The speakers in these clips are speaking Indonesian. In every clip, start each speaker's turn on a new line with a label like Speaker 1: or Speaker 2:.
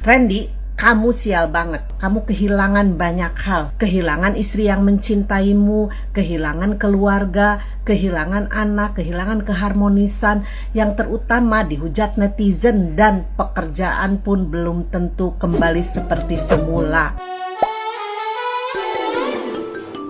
Speaker 1: Randy, kamu sial banget. Kamu kehilangan banyak hal. Kehilangan istri yang mencintaimu, kehilangan keluarga, kehilangan anak, kehilangan keharmonisan. Yang terutama dihujat netizen dan pekerjaan pun belum tentu kembali seperti semula.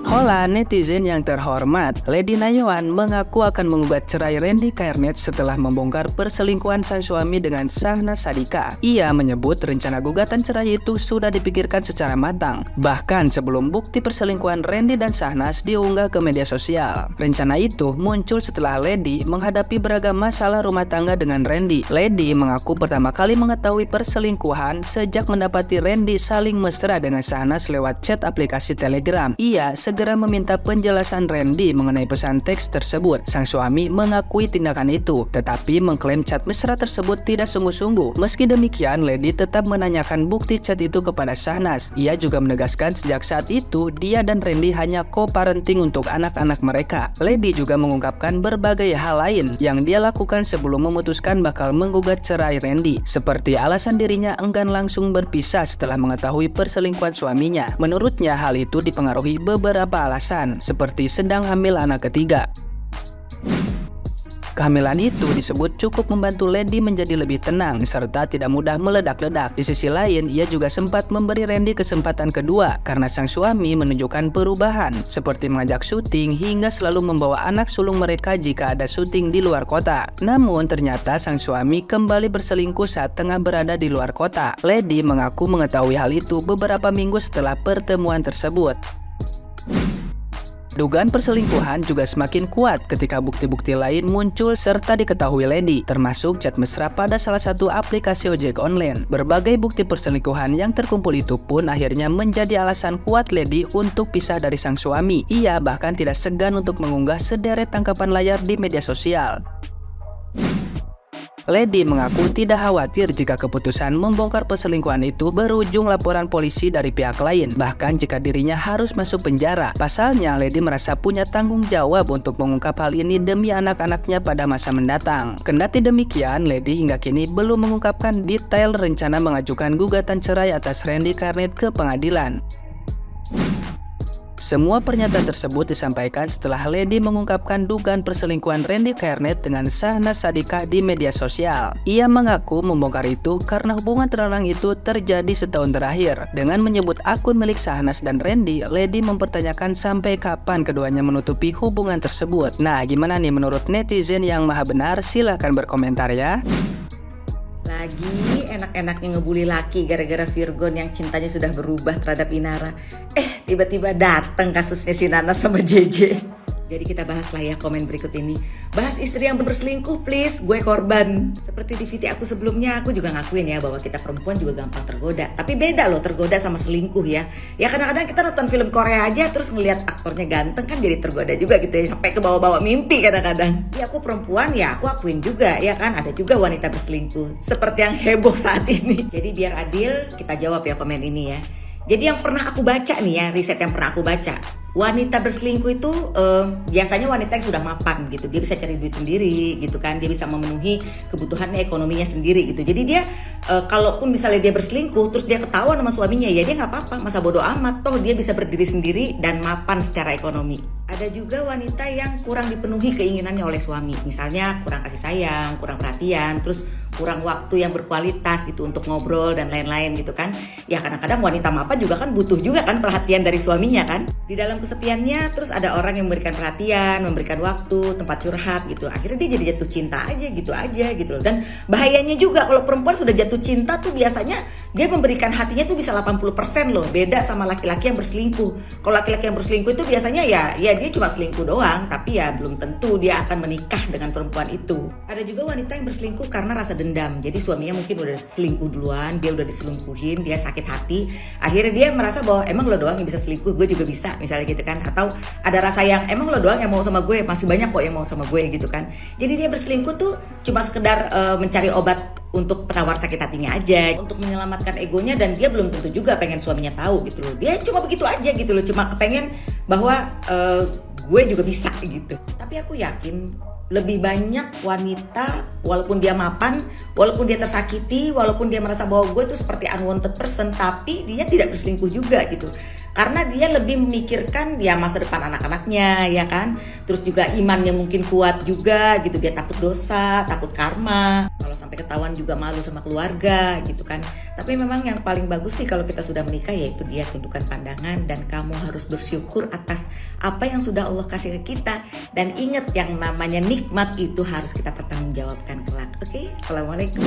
Speaker 2: Hola netizen yang terhormat, Lady Nayoan mengaku akan menggugat cerai Randy Kerneth setelah membongkar perselingkuhan sang suami dengan Shahnaz Sadiqah. Ia menyebut rencana gugatan cerai itu sudah dipikirkan secara matang, bahkan sebelum bukti perselingkuhan Randy dan Shahnaz diunggah ke media sosial. Rencana itu muncul setelah Lady menghadapi beragam masalah rumah tangga dengan Randy. Lady mengaku pertama kali mengetahui perselingkuhan sejak mendapati Randy saling mesra dengan Shahnaz lewat chat aplikasi Telegram. Ia segera meminta penjelasan Randy mengenai pesan teks tersebut. Sang suami mengakui tindakan itu, tetapi mengklaim chat mesra tersebut tidak sungguh-sungguh. Meski demikian, Lady tetap menanyakan bukti chat itu kepada Shahnaz. Ia juga menegaskan sejak saat itu dia dan Randy hanya co-parenting untuk anak-anak mereka. Lady juga mengungkapkan berbagai hal lain yang dia lakukan sebelum memutuskan bakal menggugat cerai Randy, seperti alasan dirinya enggan langsung berpisah setelah mengetahui perselingkuhan suaminya. Menurutnya hal itu dipengaruhi beberapa alasan, seperti sedang hamil anak ketiga. Kehamilan itu disebut cukup membantu Lady menjadi lebih tenang serta tidak mudah meledak-ledak. Di sisi lain, ia juga sempat memberi Randy kesempatan kedua karena sang suami menunjukkan perubahan, seperti mengajak syuting hingga selalu membawa anak sulung mereka jika ada syuting di luar kota. Namun ternyata sang suami kembali berselingkuh saat tengah berada di luar kota. Lady mengaku mengetahui hal itu beberapa minggu setelah pertemuan tersebut. Dugaan perselingkuhan juga semakin kuat ketika bukti-bukti lain muncul serta diketahui Lady, termasuk chat mesra pada salah satu aplikasi ojek online. Berbagai bukti perselingkuhan yang terkumpul itu pun akhirnya menjadi alasan kuat Lady untuk pisah dari sang suami. Ia bahkan tidak segan untuk mengunggah sederet tangkapan layar di media sosial. Lady mengaku tidak khawatir jika keputusan membongkar perselingkuhan itu berujung laporan polisi dari pihak lain, bahkan jika dirinya harus masuk penjara. Pasalnya, Lady merasa punya tanggung jawab untuk mengungkap hal ini demi anak-anaknya pada masa mendatang. Kendati demikian, Lady hingga kini belum mengungkapkan detail rencana mengajukan gugatan cerai atas Randy Kerneth ke pengadilan. Semua pernyataan tersebut disampaikan setelah Lady mengungkapkan dugaan perselingkuhan Randy Kerneth dengan Shahnaz Sadiqah di media sosial. Ia mengaku membongkar itu karena hubungan terlarang itu terjadi setahun terakhir. Dengan menyebut akun milik Shahnaz dan Randy, Lady mempertanyakan sampai kapan keduanya menutupi hubungan tersebut. Nah, gimana nih menurut netizen yang maha benar? Silahkan berkomentar ya.
Speaker 3: Lagi enak-enaknya ngebully laki gara-gara Virgon yang cintanya sudah berubah terhadap Inara. Tiba-tiba datang kasusnya si Nana sama JJ. Jadi kita bahas lah ya komen berikut ini. Bahas istri yang berselingkuh please, gue korban. Seperti di VT aku sebelumnya, aku juga ngakuin ya bahwa kita perempuan juga gampang tergoda. Tapi beda loh tergoda sama selingkuh ya. Ya kadang-kadang kita nonton film Korea aja terus ngelihat aktornya ganteng kan jadi tergoda juga gitu ya. Sampai ke bawah-bawah mimpi kadang-kadang. Ya aku perempuan ya aku akuin juga ya kan. Ada juga wanita berselingkuh. Seperti yang heboh saat ini. Jadi biar adil kita jawab ya komen ini ya. Jadi yang pernah aku baca nih ya, riset yang pernah aku baca, wanita berselingkuh itu biasanya wanita yang sudah mapan gitu. Dia bisa cari duit sendiri gitu kan, dia bisa memenuhi kebutuhannya ekonominya sendiri gitu. Jadi dia kalaupun misalnya dia berselingkuh terus dia ketahuan sama suaminya, ya dia nggak apa-apa, masa bodoh amat, toh dia bisa berdiri sendiri dan mapan secara ekonomi. Ada juga wanita yang kurang dipenuhi keinginannya oleh suami, misalnya kurang kasih sayang, kurang perhatian, terus kurang waktu yang berkualitas gitu untuk ngobrol dan lain-lain gitu kan. Ya kadang-kadang wanita mapan juga kan butuh juga kan perhatian dari suaminya kan. Di dalam kesepiannya terus ada orang yang memberikan perhatian, memberikan waktu, tempat curhat gitu. Akhirnya dia jadi jatuh cinta aja gitu loh. Dan bahayanya juga kalau perempuan sudah jatuh cinta tuh biasanya dia memberikan hatinya tuh bisa 80% loh. Beda sama laki-laki yang berselingkuh. Kalau laki-laki yang berselingkuh itu biasanya ya dia cuma selingkuh doang, tapi ya belum tentu dia akan menikah dengan perempuan itu. Ada juga wanita yang berselingkuh karena rasa dendam. Jadi suaminya mungkin udah selingkuh duluan, dia udah diselingkuhin, dia sakit hati. Akhirnya dia merasa bahwa emang lo doang yang bisa selingkuh, gue juga bisa, misalnya gitu kan. Atau ada rasa yang emang lo doang yang mau sama gue, masih banyak kok yang mau sama gue gitu kan. Jadi dia berselingkuh tuh cuma sekedar mencari obat untuk penawar sakit hatinya aja, untuk menyelamatkan egonya, dan dia belum tentu juga pengen suaminya tahu gitu loh. Dia cuma begitu aja gitu loh, cuma kepengen bahwa gue juga bisa gitu. Tapi aku yakin lebih banyak wanita, walaupun dia mapan, walaupun dia tersakiti, walaupun dia merasa bahwa gue itu seperti unwanted person, tapi dia tidak berselingkuh juga gitu. Karena dia lebih memikirkan ya masa depan anak-anaknya, ya kan. Terus juga imannya mungkin kuat juga gitu, dia takut dosa, takut karma. Kalau sampai ketahuan juga malu sama keluarga gitu kan. Tapi memang yang paling bagus sih kalau kita sudah menikah yaitu dia tundukkan pandangan, dan kamu harus bersyukur atas apa yang sudah Allah kasih ke kita. Dan ingat, yang namanya nikmat itu harus kita pertanggungjawabkan kelak. Oke? Assalamualaikum.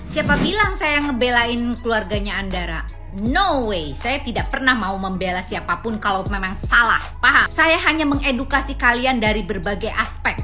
Speaker 4: Siapa bilang saya ngebelain keluarganya Andara? No way, saya tidak pernah mau membela siapapun kalau memang salah, paham? Saya hanya mengedukasi kalian dari berbagai aspek.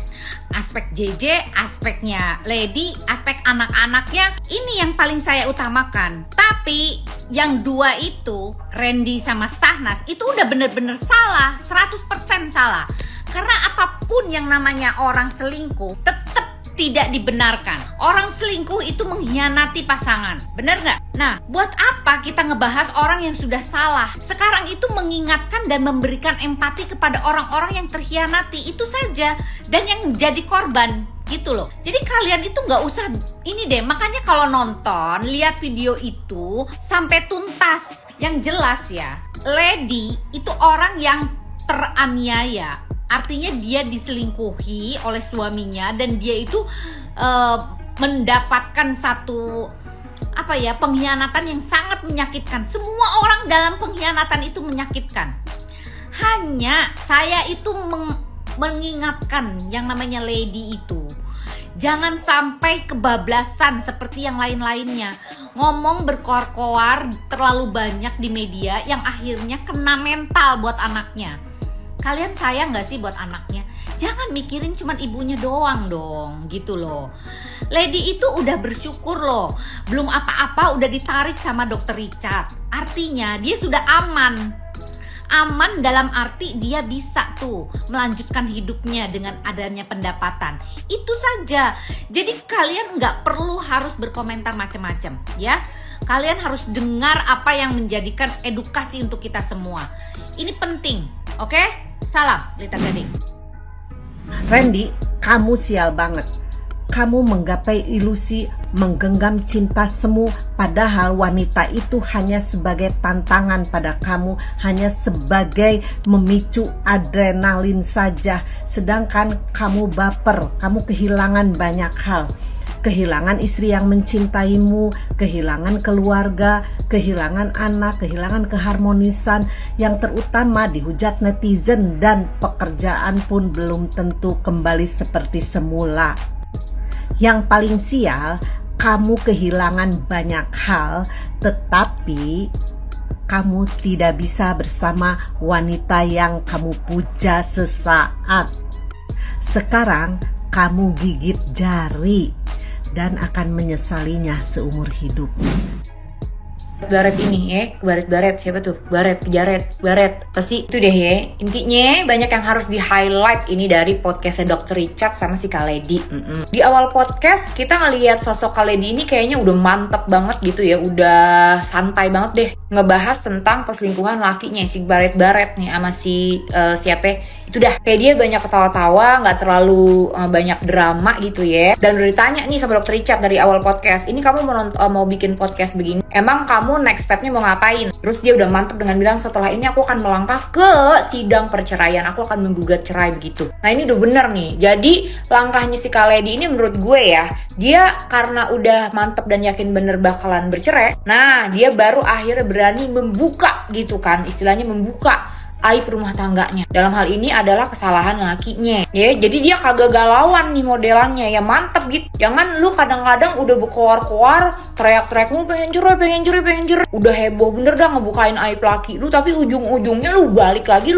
Speaker 4: Aspek JJ, aspeknya Lady, aspek anak-anaknya, ini yang paling saya utamakan. Tapi yang dua itu, Randy sama Sahnas, itu udah bener-bener salah, 100% salah. Karena apapun yang namanya orang selingkuh, tetap tidak dibenarkan. Orang selingkuh itu mengkhianati pasangan, bener nggak? Nah, buat apa kita ngebahas orang yang sudah salah? Sekarang itu mengingatkan dan memberikan empati kepada orang-orang yang terkhianati, itu saja. Dan yang jadi korban, gitu loh. Jadi kalian itu nggak usah ini deh. Makanya kalau nonton, lihat video itu sampai tuntas. Yang jelas ya, Lady itu orang yang teraniaya. Artinya dia diselingkuhi oleh suaminya, dan dia itu mendapatkan satu pengkhianatan yang sangat menyakitkan. Semua orang dalam pengkhianatan itu menyakitkan. Hanya saya itu mengingatkan yang namanya Lady itu, jangan sampai kebablasan seperti yang lain-lainnya. Ngomong berkoar-koar terlalu banyak di media yang akhirnya kena mental buat anaknya. Kalian sayang gak sih buat anaknya? Jangan mikirin cuman ibunya doang dong, gitu loh. Lady itu udah bersyukur loh. Belum apa-apa udah ditarik sama Dr. Richard. Artinya dia sudah aman. Aman dalam arti dia bisa tuh melanjutkan hidupnya dengan adanya pendapatan. Itu saja. Jadi kalian gak perlu harus berkomentar macam-macam ya. Kalian harus dengar apa yang menjadikan edukasi untuk kita semua. Ini penting, oke? Salam, Lita Gading.
Speaker 1: Randy, kamu sial banget. Kamu menggapai ilusi, menggenggam cinta semu, padahal wanita itu hanya sebagai tantangan pada kamu, hanya sebagai memicu adrenalin saja. Sedangkan kamu baper, kamu kehilangan banyak hal. Kehilangan istri yang mencintaimu, kehilangan keluarga, kehilangan anak, kehilangan keharmonisan, yang terutama dihujat netizen, dan pekerjaan pun belum tentu kembali seperti semula. Yang paling sial, kamu kehilangan banyak hal, tetapi kamu tidak bisa bersama wanita yang kamu puja sesaat. Sekarang kamu gigit jari dan akan menyesalinya seumur hidup.
Speaker 5: Baret ini baret siapa tuh? Baret pasti itu deh ya. Intinya banyak yang harus di highlight ini dari podcastnya Dr. Richard sama si Kak Lady. Di awal podcast kita ngelihat sosok Kak Lady ini kayaknya udah mantep banget gitu ya, udah santai banget deh ngebahas tentang perselingkuhan lakinya si Baret nih sama si siapa itu dah, kayak dia banyak ketawa-tawa, nggak terlalu banyak drama gitu ya. Dan udah ditanya nih sama Dr. Richard dari awal podcast, ini kamu mau bikin podcast begini, emang kamu next stepnya mau ngapain? Terus dia udah mantep dengan bilang, setelah ini aku akan melangkah ke sidang perceraian, aku akan menggugat cerai begitu. Nah ini udah bener nih, jadi langkahnya si Kak Lady ini menurut gue ya, dia karena udah mantep dan yakin bener bakalan bercerai, nah dia baru akhirnya berani membuka gitu kan, istilahnya membuka aib rumah tangganya. Dalam hal ini adalah kesalahan lakinya ya, jadi dia kagak galauan nih modelannya ya, mantep gitu. Jangan lu kadang-kadang udah berkoar-koar teriak-teriak lu pengen cerai, udah heboh bener dah ngebukain aib laki lu, tapi ujung-ujungnya lu balik lagi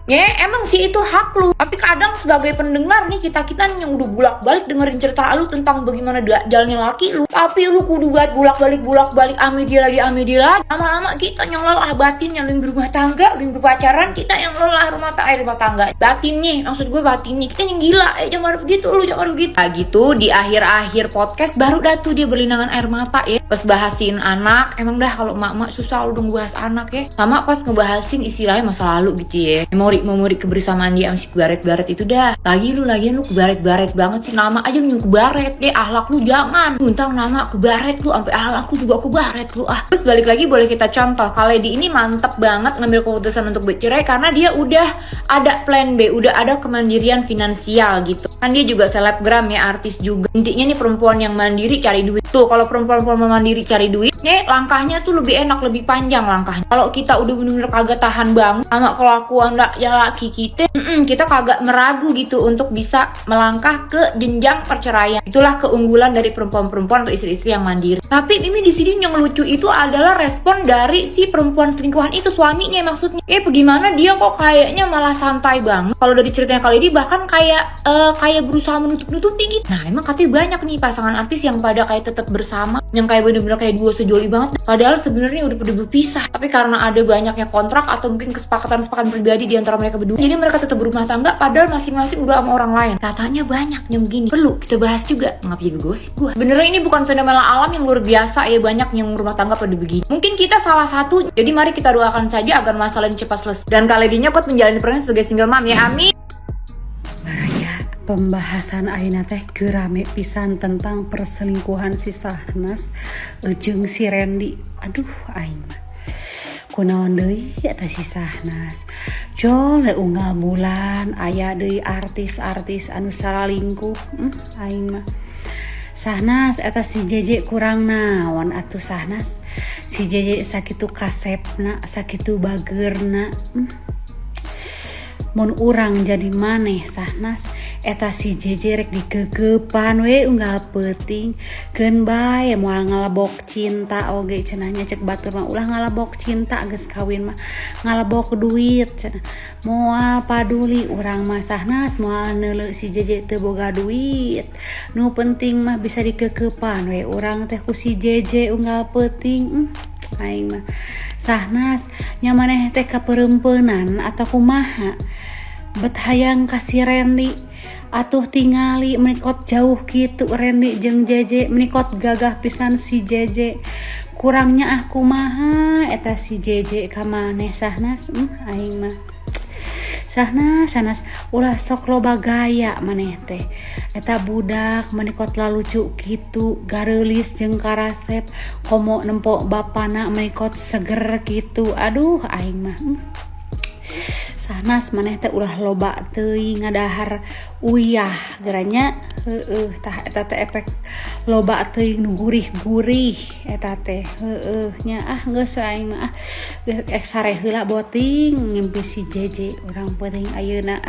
Speaker 5: ya. Emang sih itu hak lu, tapi kadang sebagai pendengar nih, kita yang udah bolak-balik dengerin cerita lu tentang bagaimana jalannya laki lu, tapi lu kudu buat bolak-balik ame dia lagi, lama-lama kita yang lelah batin, yang berumah tangga, yang berpacaran, heran kita yang lelah rumah tangga. Batinnya, maksud gue batinnya. Kita yang gila, jangan begitu lu, jangan begitu. Nah gitu, di akhir-akhir podcast baru dah tuh dia berlinangan air mata ya. Pas bahasin anak, emang dah kalau emak-emak susah lu dong bahas anak ya. Sama pas ngebahasin istilahnya masa lalu gitu ya. Memori kebersamaan dia sama si Baret itu dah. Lagian lu kebaret banget sih. Nama aja lu yang kebaret deh, ahlak lu jangan. Untang nama kebaret lu, sampai ahlak lu juga kebaret lu ah. Terus balik lagi boleh kita contoh, Kaledi ini mantep banget ngambil keputusan untuk bercerai karena dia udah ada plan B, udah ada kemandirian finansial gitu. Kan dia juga selebgram ya, artis juga. Intinya nih perempuan yang mandiri cari duit. Tuh kalau perempuan mandiri cari duit, langkahnya tuh lebih enak, lebih panjang langkahnya. Kalau kita udah bener-bener kagak tahan banget sama kelakuan laki kita, kita kagak meragu gitu untuk bisa melangkah ke jenjang perceraian. Itulah keunggulan dari perempuan-perempuan atau istri-istri yang mandiri. Tapi Mimi di sini yang lucu itu adalah respon dari si perempuan selingkuhan itu, suaminya maksudnya. Bagaimana dia kok kayaknya malah santai banget. Kalau dari ceritanya kali ini bahkan kayak berusaha menutup-nutupi gitu. Nah emang katanya banyak nih pasangan artis yang pada kayak tetap bersama, yang kayak bener-bener kayak duo sejoli banget. Padahal sebenarnya udah pada berpisah. Tapi karena ada banyaknya kontrak atau mungkin kesepakatan pribadi di antara mereka berdua, jadi mereka tetap berumah tangga padahal masing-masing udah sama orang lain. Katanya banyak yang begini. Perlu kita bahas juga. Ngapa jadi gosip gua? Benernya ini bukan fenomena alam yang luar biasa ya, banyak yang rumah tangga pada begini. Mungkin kita salah satu. Jadi mari kita doakan saja agar masalah ini cepat selesai. Dan Kaledinya kuat menjalani pernikahan sebagai single mom ya, amin.
Speaker 6: Pembahasan ayeuna teh gerame pisan tentang perselingkuhan si Sahnas jeung si Randy. Aduh aing mah kunaon deui eta si Sahnas. Jole unggal bulan aya deui artis-artis anu salingkuh. Aing mah Sahnas eta si JJ kurang naon atuh Sahnas. Si JJ sakitu kasepna, sakitu bageurna. Mun urang jadi maneh Sahnas eta si JJ rek digegepan we unggal peuting keun bae moal ngalebok cinta oge cenahnya cek batur mah ulah ngalebok cinta geus kawin mah ngalebok duit cenah moal paduli urang mah Sahnas moal neuleuh si JJ teu boga duit nu penting mah bisa digegepan we urang teh ku si JJ unggal peuting aing mah Sahnas nya maneh teh kapeureumpeunan atawa kumaha bet hayang kasih Randy atuh tingali menikot jauh gitu Randy jeung JJ menikot gagah pisan si JJ kurangnya aku maha eta si JJ ka maneh Sahnas aing mah Sahnas ulah sok loba gaya maneh teh eta budak menikot lalucu gitu gareulis jeung karasep komo nempok bapana menikot seger gitu aduh aing mah Sahnas maneh teh ulah loba teuing ngadahar uyah geranya tah eta teh efek loba teuing nu gurih-gurih eta teh nya geus aing mah sare heula boting ngimpi si JJ urang penting ayeuna